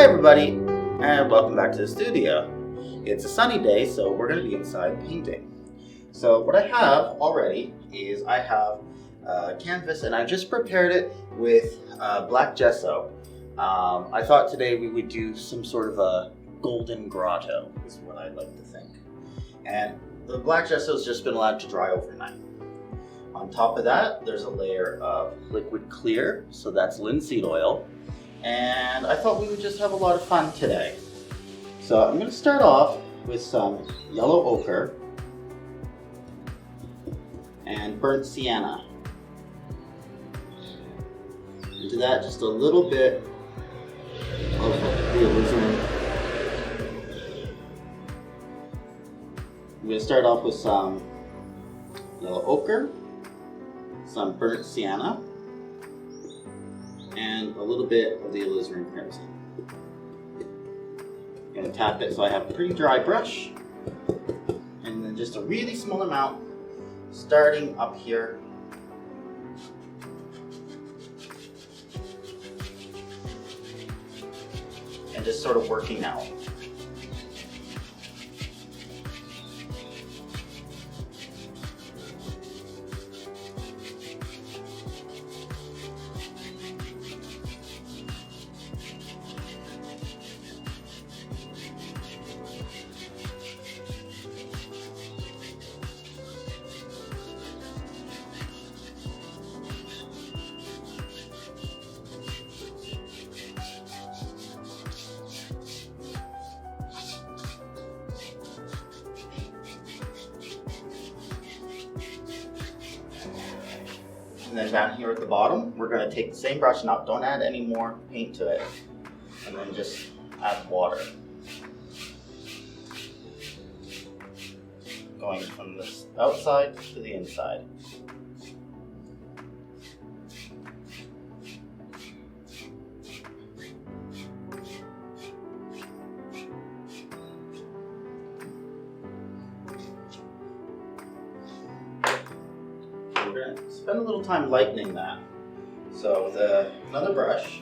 Hi everybody, and welcome back to the studio. It's a sunny day, so we're going to be inside painting. So what I have already is I have canvas, and I just prepared it with black gesso. I thought today we would do some sort of a golden grotto, is what I'd like to think. And the black gesso has just been allowed to dry overnight. On top of that, there's a layer of liquid clear, so that's linseed oil. And I thought we would just have a lot of fun today. So I'm going to start off with some yellow ochre and burnt sienna. Into that, just a little bit of the alizarin. I'm going to start off with some yellow ochre, some burnt sienna, and a little bit of the alizarin crimson. I'm going to tap it so I have a pretty dry brush, and then just a really small amount starting up here. And just sort of working out. And then down here at the bottom, we're going to take the same brush, don't add any more paint to it, and then just add water. Going from the outside to the inside. We're going to spend a little time lightening that. So with another brush,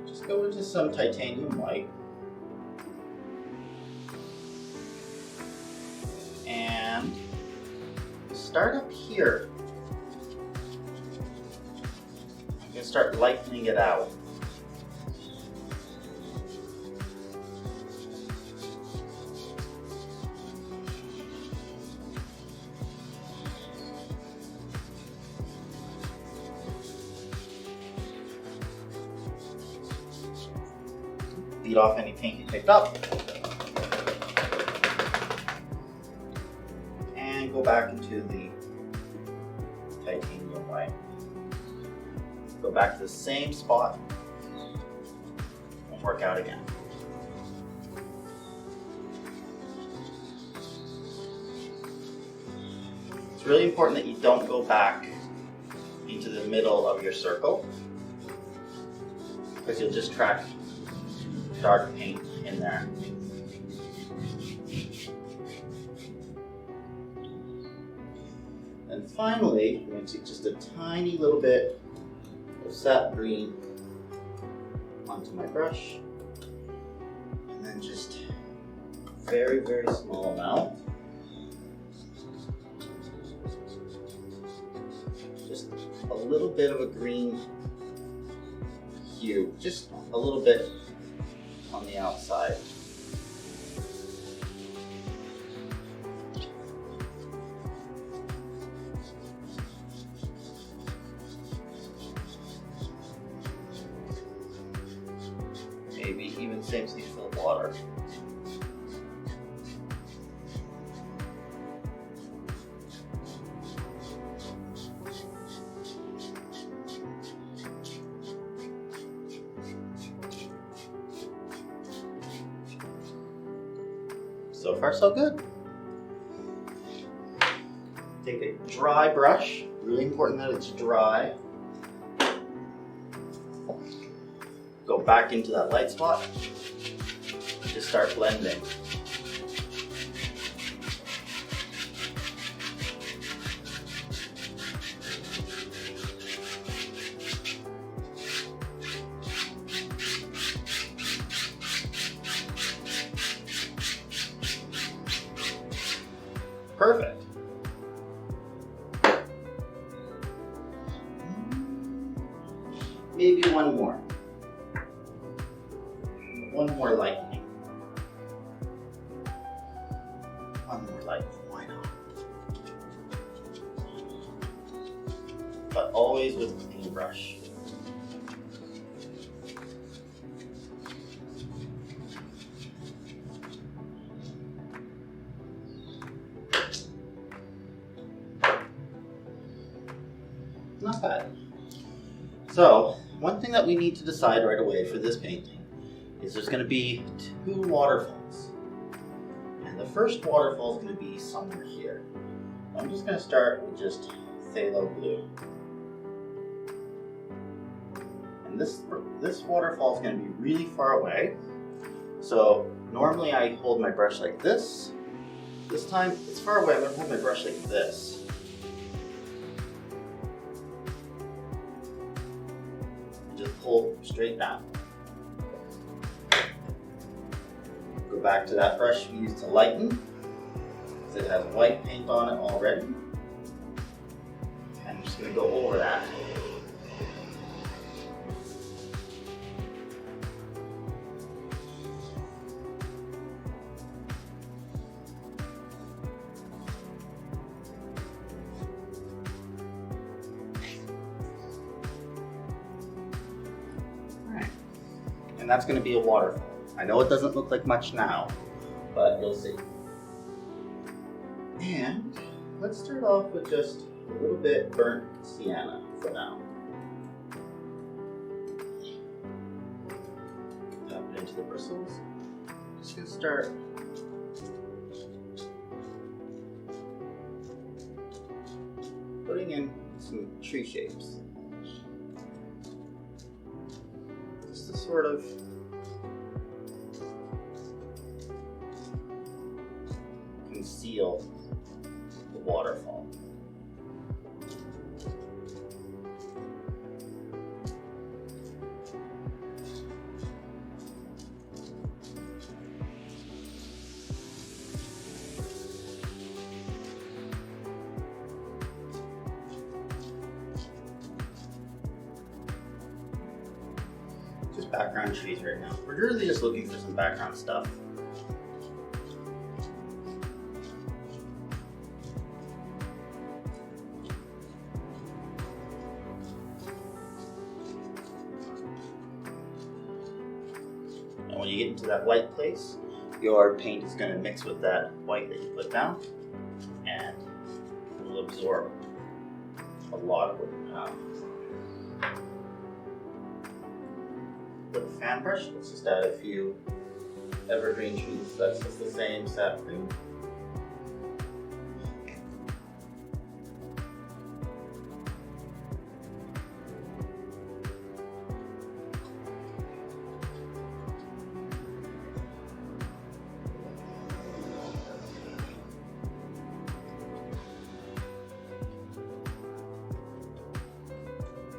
just go into some titanium white. And start up here. I'm going to start lightening it out. Beat off any paint you picked up. And go back into the titanium white. Go back to the same spot and work out again. It's really important that you don't go back into the middle of your circle, because you'll just track dark paint in there. And finally, I'm going to take just a tiny little bit of sap green onto my brush, and then just very, very small amount. Just a little bit of a green hue, just a little bit on the outside. Maybe even saves you fill water. So far, so good. Take a dry brush, really important that it's dry. Go back into that light spot, and just start blending. perfect. Maybe one more. One more lightning. One more lightning, why not? But always with a clean brush. Not bad. So, one thing that we need to decide right away for this painting is there's going to be 2 waterfalls. And the first waterfall is going to be somewhere here. I'm just going to start with just phthalo blue. And this waterfall is going to be really far away. So normally I hold my brush like this. This time it's far away, I'm going to hold my brush like this. Just pull straight down. Go back to that brush we used to lighten, because it has white paint on it already. And I'm just going to go over that. And that's going to be a waterfall. I know it doesn't look like much now, but you'll see. And let's start off with just a little bit burnt sienna for now. Tap it into the bristles. Just going to start putting in some tree shapes. Just to sort of conceal the waterfall. Just background trees right now. We're really just looking for some background stuff. And when you get into that white place, your paint is going to mix with that white that you put down, and it will absorb a lot of what you have. With a fan brush, let's just add a few evergreen trees. That's just the same sap green.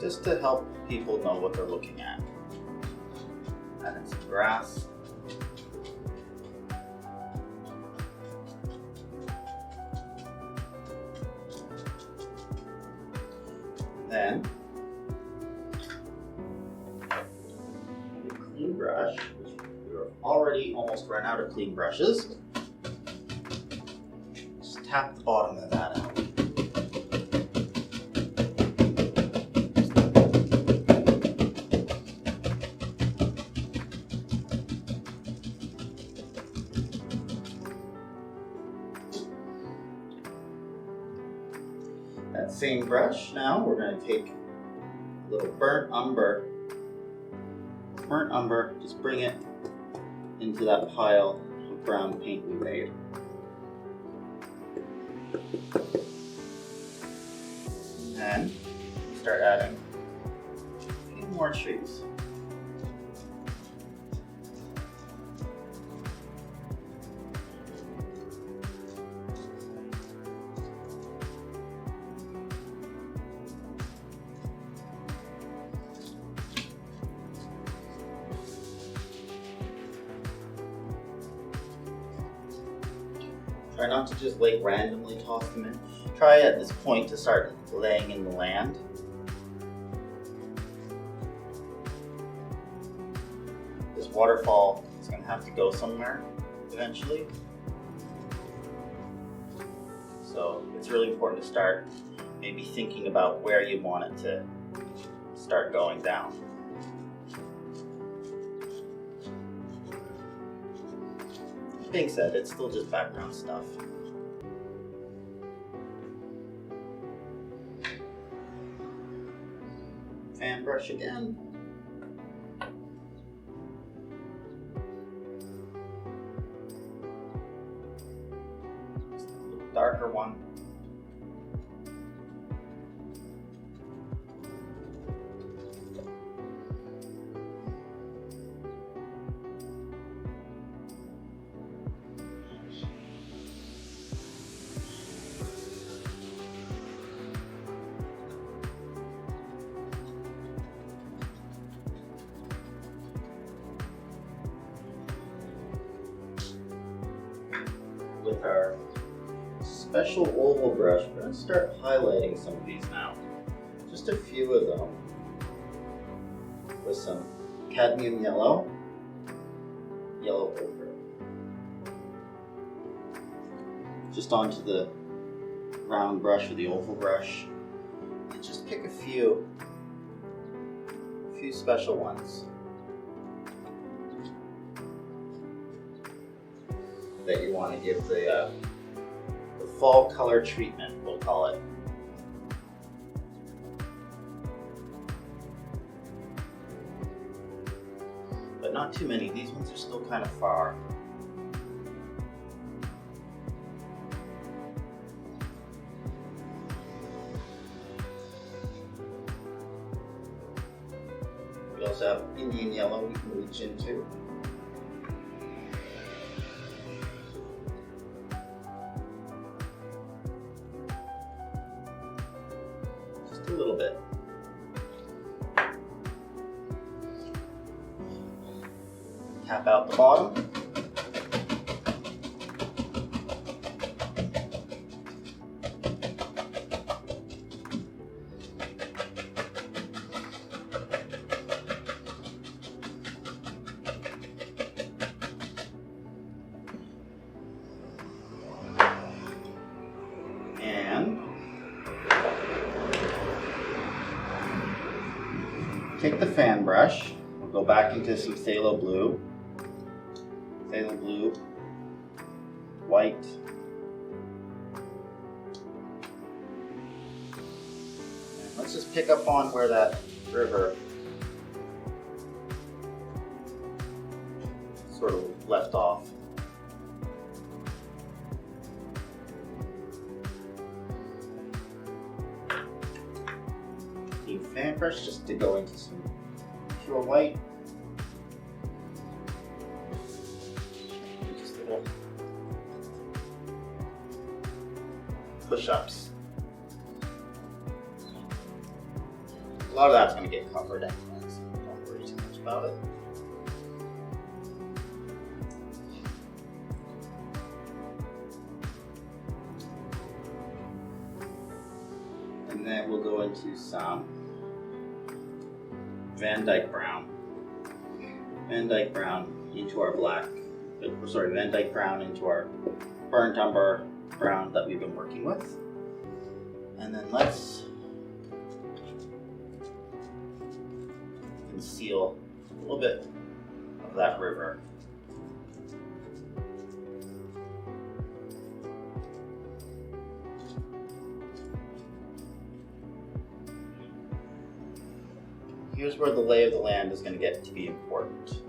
Just to help people know what they're looking at. Add in some grass. Then, a clean brush, which we're already almost run out of clean brushes. Just tap the bottom of that out. That same brush, now we're going to take a little burnt umber, just bring it into that pile of brown paint we made. And start adding a few more trees. Try not to just like randomly toss them in. Try at this point to start laying in the land. This waterfall is going to have to go somewhere eventually. So it's really important to start maybe thinking about where you want it to start going down. That being said, it's still just background stuff. Fan brush again. Just a little darker one. With our special oval brush, we're going to start highlighting some of these now. Just a few of them with some cadmium yellow ochre. Just onto the round brush or the oval brush, and just pick a few special ones that you want to give the fall color treatment, we'll call it. But not too many. These ones are still kind of far. We also have Indian yellow we can reach into. A little bit. Tap out the bottom. And take the fan brush, we'll go back into some phthalo blue, white, and let's just pick up on where that river sort of left off. Fan brush just to go into some pure white. Just little push-ups. A lot of that's going to get covered anyway, so don't worry too much about it. And then we'll go into some Van Dyke brown into our black, Van Dyke brown into our burnt umber brown that we've been working with. And then let's conceal a little bit of that river. Here's where the lay of the land is going to get to be important.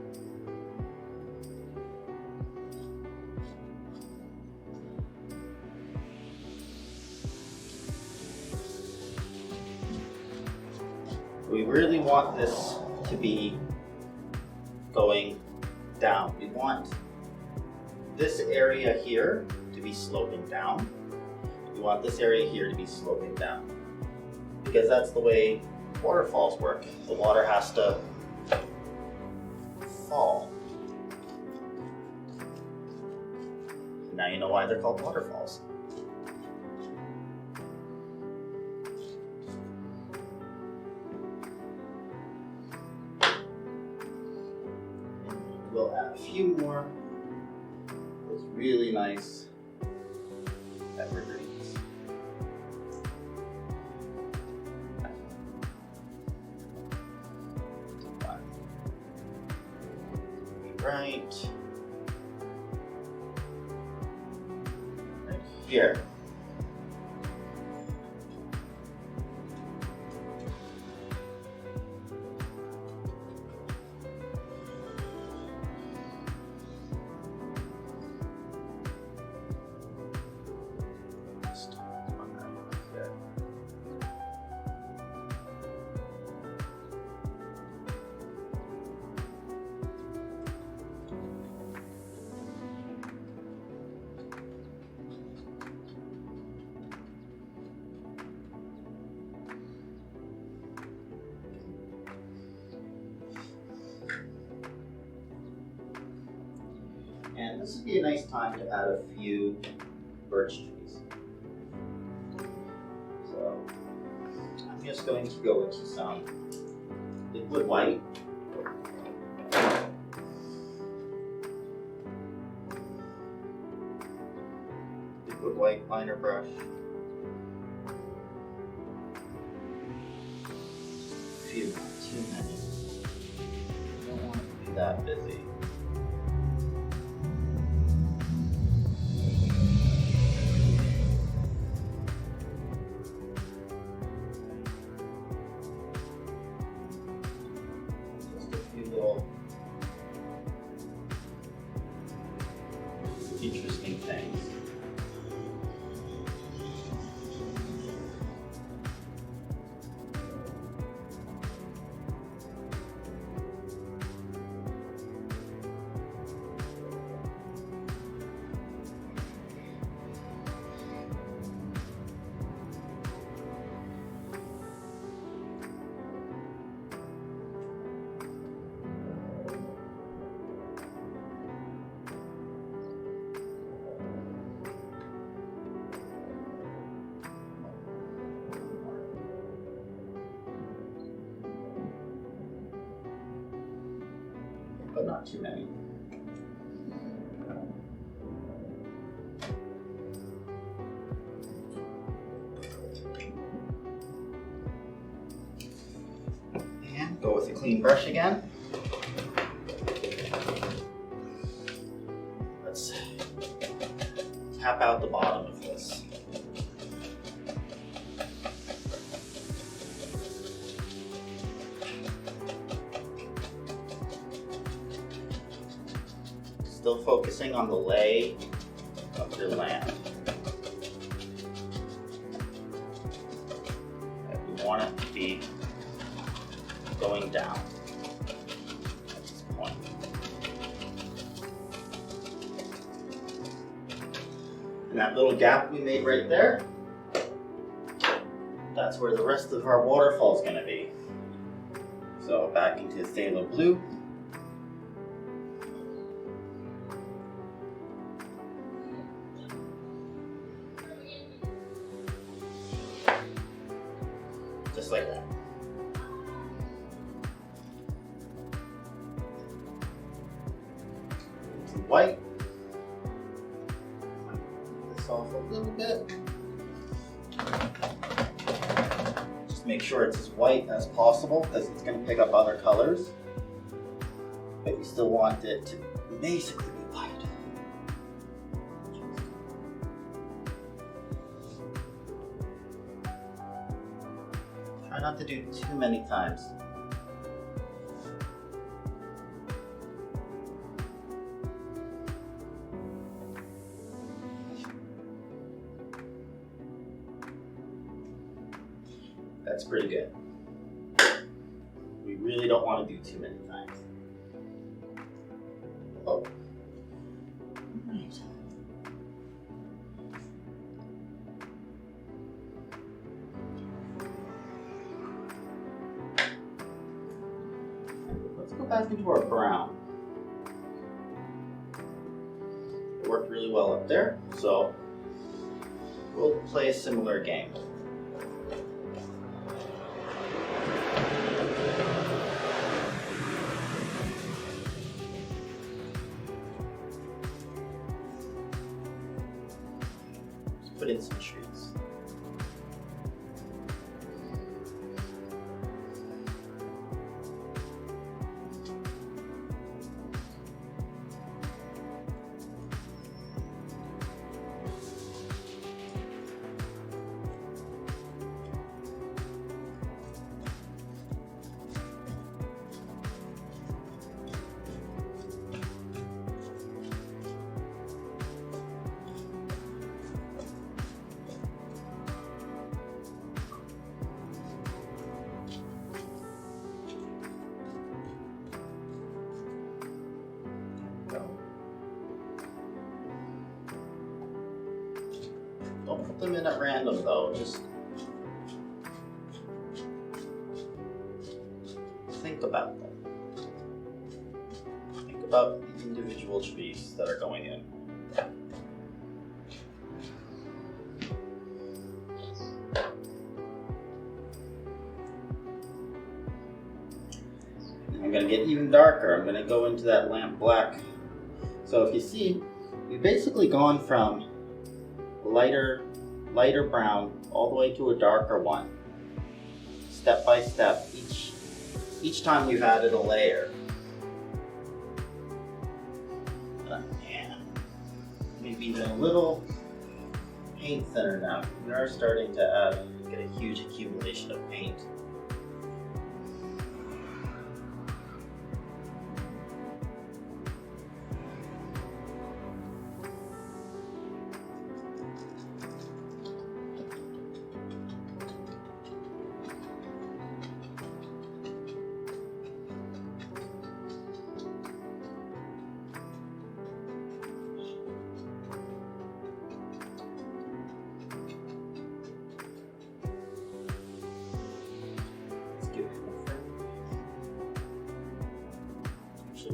We really want this to be going down. We want this area here to be sloping down. We want this area here to be sloping down, because that's the way waterfalls work. The water has to fall. Now you know why they're called waterfalls. We'll add a few more. Those really nice evergreens. Right here. And this would be a nice time to add a few birch trees. So I'm just going to go into some liquid white. Liquid white liner brush. A few, not too many. I don't want it to be that busy. Interesting things. But not too many. And go with a clean brush again. Let's tap out the bottom of this. Still focusing on the lay of your land. And we want it to be going down at this point. And that little gap we made right there, that's where the rest of our waterfall is going to be. So back into the phthalo blue. Just like that. Some white. Put this off a little bit. Just make sure it's as white as possible because it's going to pick up other colors. But you still want it to basically be white. Try not to do too many times. That's pretty good. We really don't want to do too many times. Oh. Right. Let's go back into our brown. worked really well up there, so we'll play a similar game. Let's put in some trees. Don't put them in at random though, just think about them. Think about the individual trees that are going in. I'm going to get even darker. I'm going to go into that lamp black. So if you see, we've basically gone from lighter brown all the way to a darker one, step by step, each time we've added a layer. And maybe even a little paint thinner now. We are starting to get a huge accumulation of paint.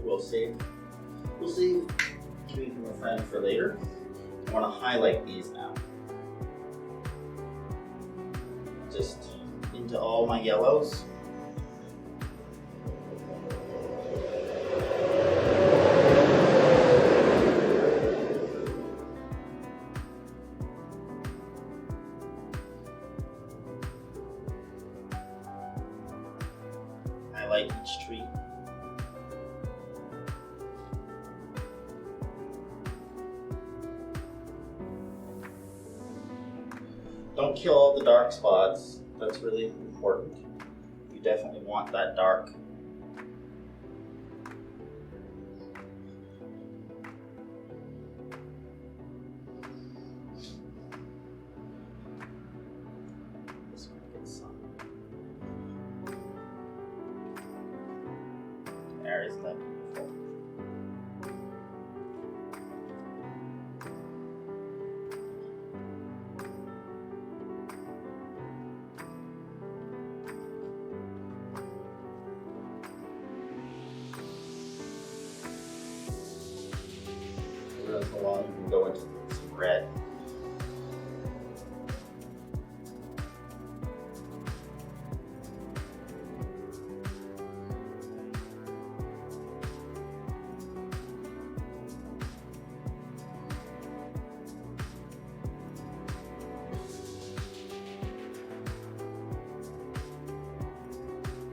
We'll save Tree from a Friend for later. I want to highlight these now. Just into all my yellows. Highlight each tree. Don't kill all the dark spots. That's really important. You definitely want that dark. This one gets some. There, isn't that beautiful? Along, you can go into some red.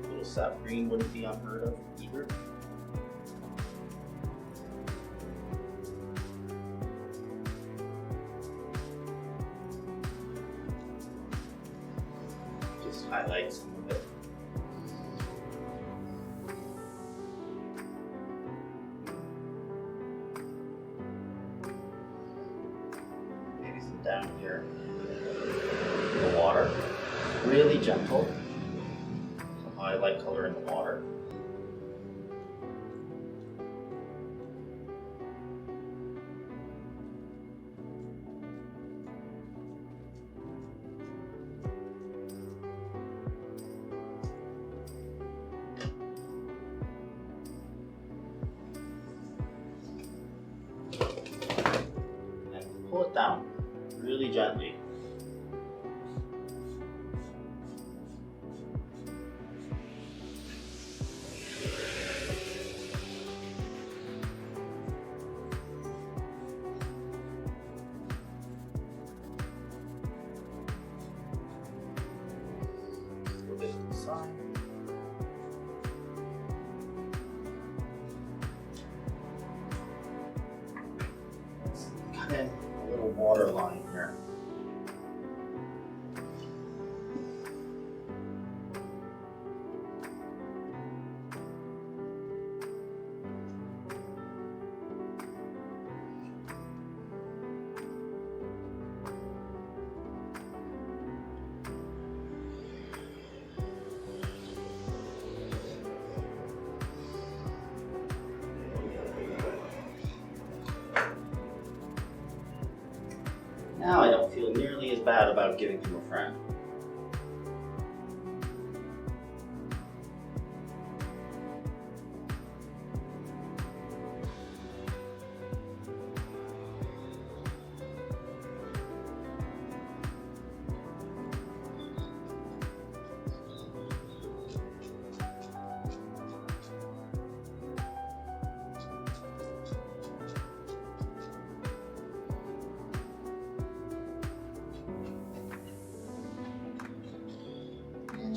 A little sap green wouldn't be unheard of either. Highlight some of it. Maybe some down here. The water. Really gentle. Some highlight color in the water. really gently. Cut in a little water line here. Now I don't feel nearly as bad about giving him a friend.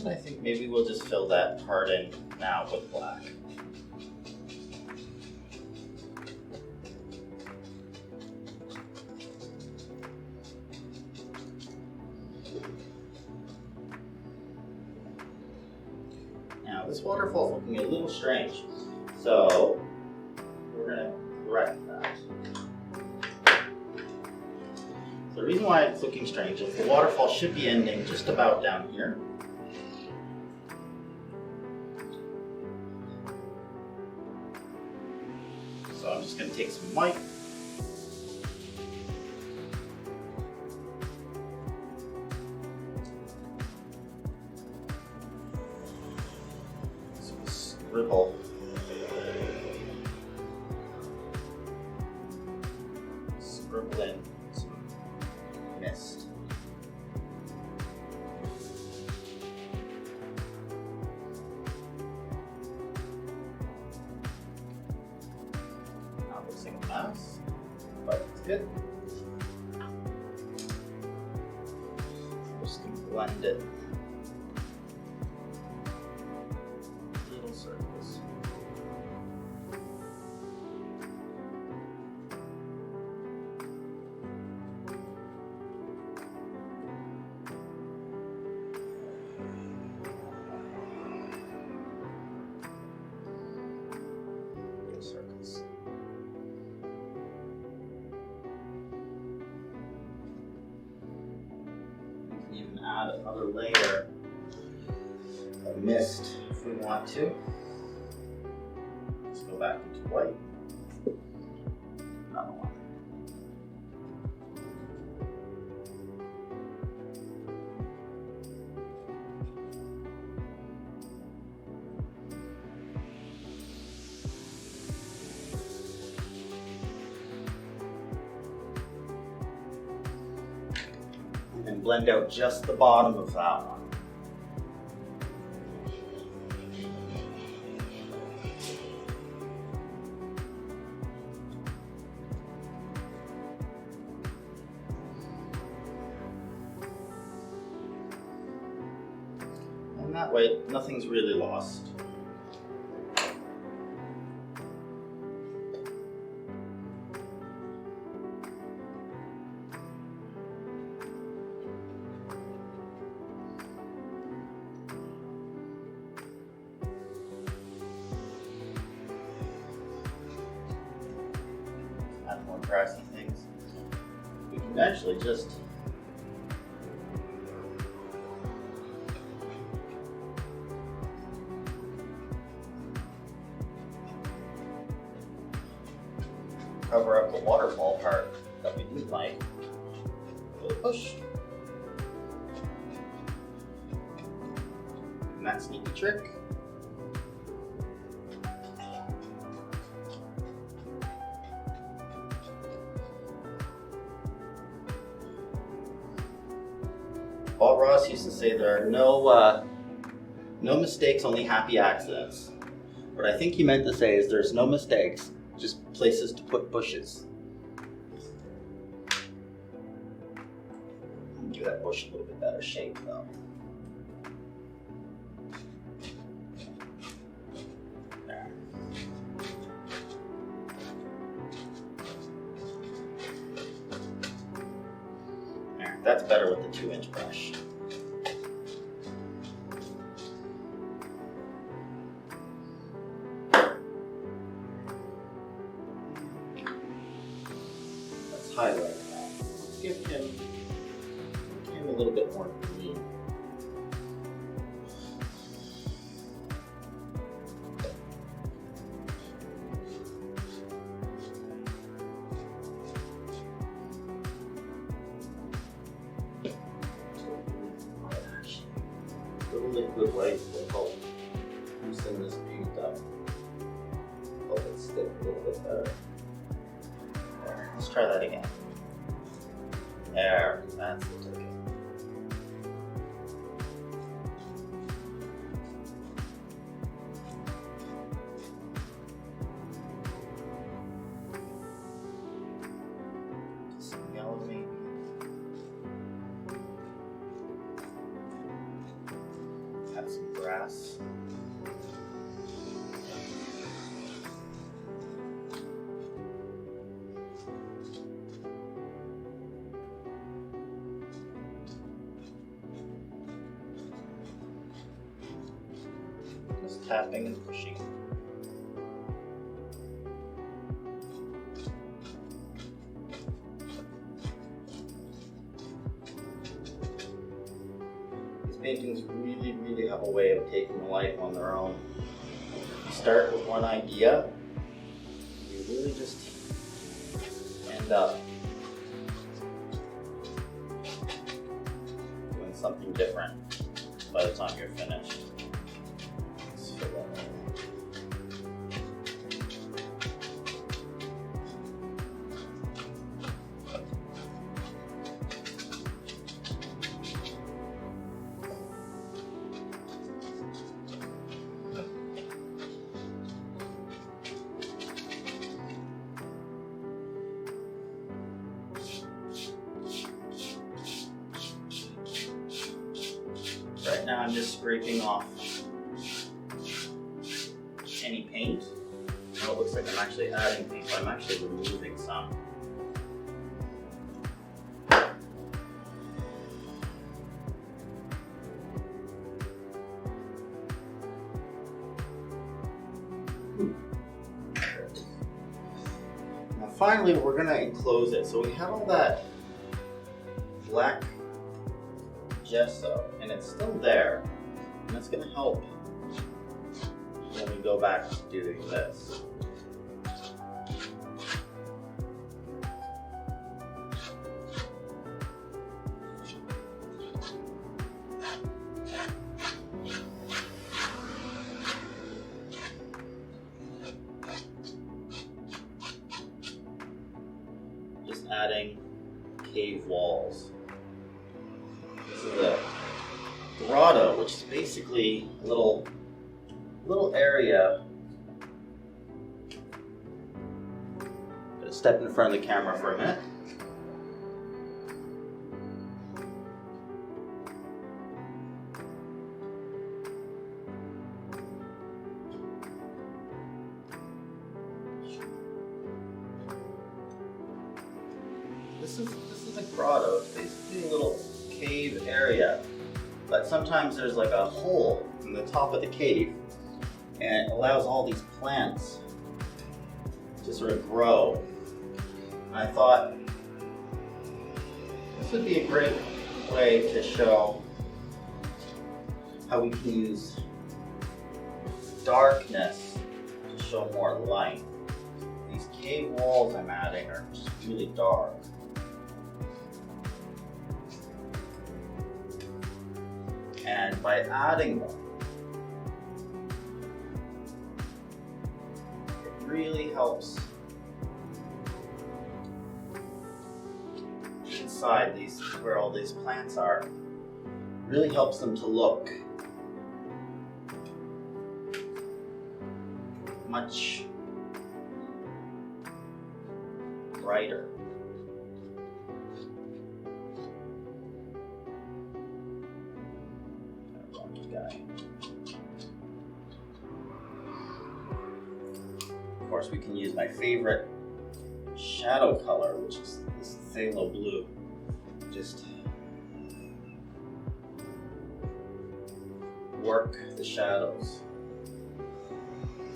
I think maybe we'll just fill that part in now with black. Now this waterfall is looking a little strange, so we're going to correct that. So the reason why it's looking strange is the waterfall should be ending just about down here. So I'm just going to take some white. Scribble. Scribble in some mist. Single mouse, but it's good. Just gonna blend it. Little circles. Little circles. Add another layer of mist if we want to. Let's go back into white. Another one. And blend out just the bottom of that one. And that way, nothing's really lost. Add more grassy things. We can actually just cover up the waterfall part that we didn't like. Really push. And that sneaky trick. Bob Ross used to say there are no mistakes, only happy accidents. What I think he meant to say is there's no mistakes, just places to put bushes. Give that bush a little bit better shape though. There. There. That's better with the 2-inch brush. Let's highlight that. Give him a little bit more green. A little liquid white will help loosen this paint up. Help it stick a little bit better. There. Let's try that again. There, that's the ticket. Some yellow maybe. Add some grass. Just tapping and pushing. These paintings really have a way of taking life on their own. You start with one idea, you really just end up doing something different by the time you're finished. Let's fill that in. Right now I'm just scraping off any paint. Now it looks like I'm actually adding paint, but I'm actually removing some. Now finally we're going to enclose it. So we have all that black gesso, and it's still there, and it's going to help when we go back to doing this. Just adding cave walls. This is a grotto, which is basically a little area. Gonna step in front of the camera for a minute. This is a grotto. It's basically a little cave area, but sometimes there's like a hole in the top of the cave, and it allows all these plants to sort of grow. And I thought this would be a great way to show how we can use darkness to show more light. These cave walls I'm adding are just really dark. And by adding them, it really helps inside these, where all these plants are, really helps them to look much brighter. Of course, we can use my favorite shadow color, which is this phthalo blue. Just work the shadows,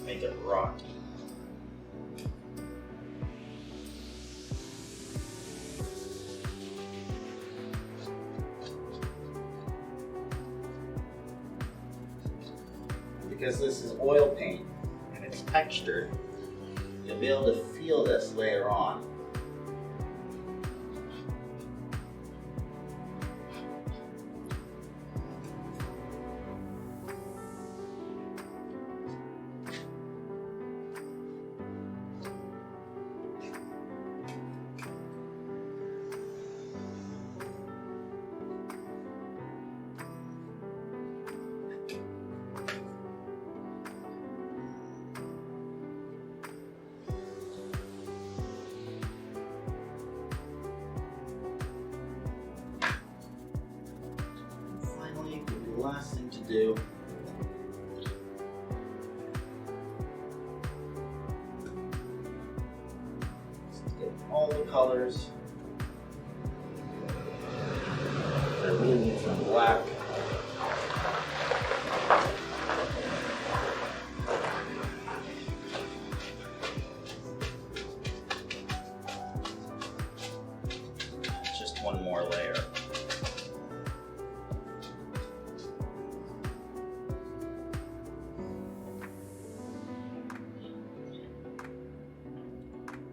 make it rocky. Because this is oil paint and it's textured, you'll be able to feel this later on. The last thing to do is to get all the colors. I really need some black. Just one more layer.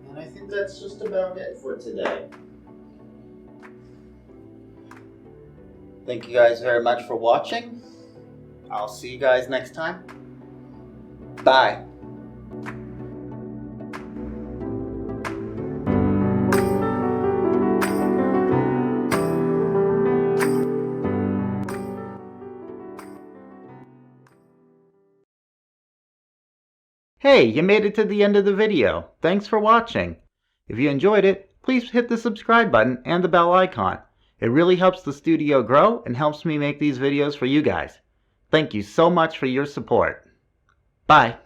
And I think that's just about it for today. Thank you guys very much for watching. I'll see you guys next time. Bye. Hey, you made it to the end of the video. Thanks for watching. If you enjoyed it, please hit the subscribe button and the bell icon. It really helps the studio grow and helps me make these videos for you guys. Thank you so much for your support. Bye.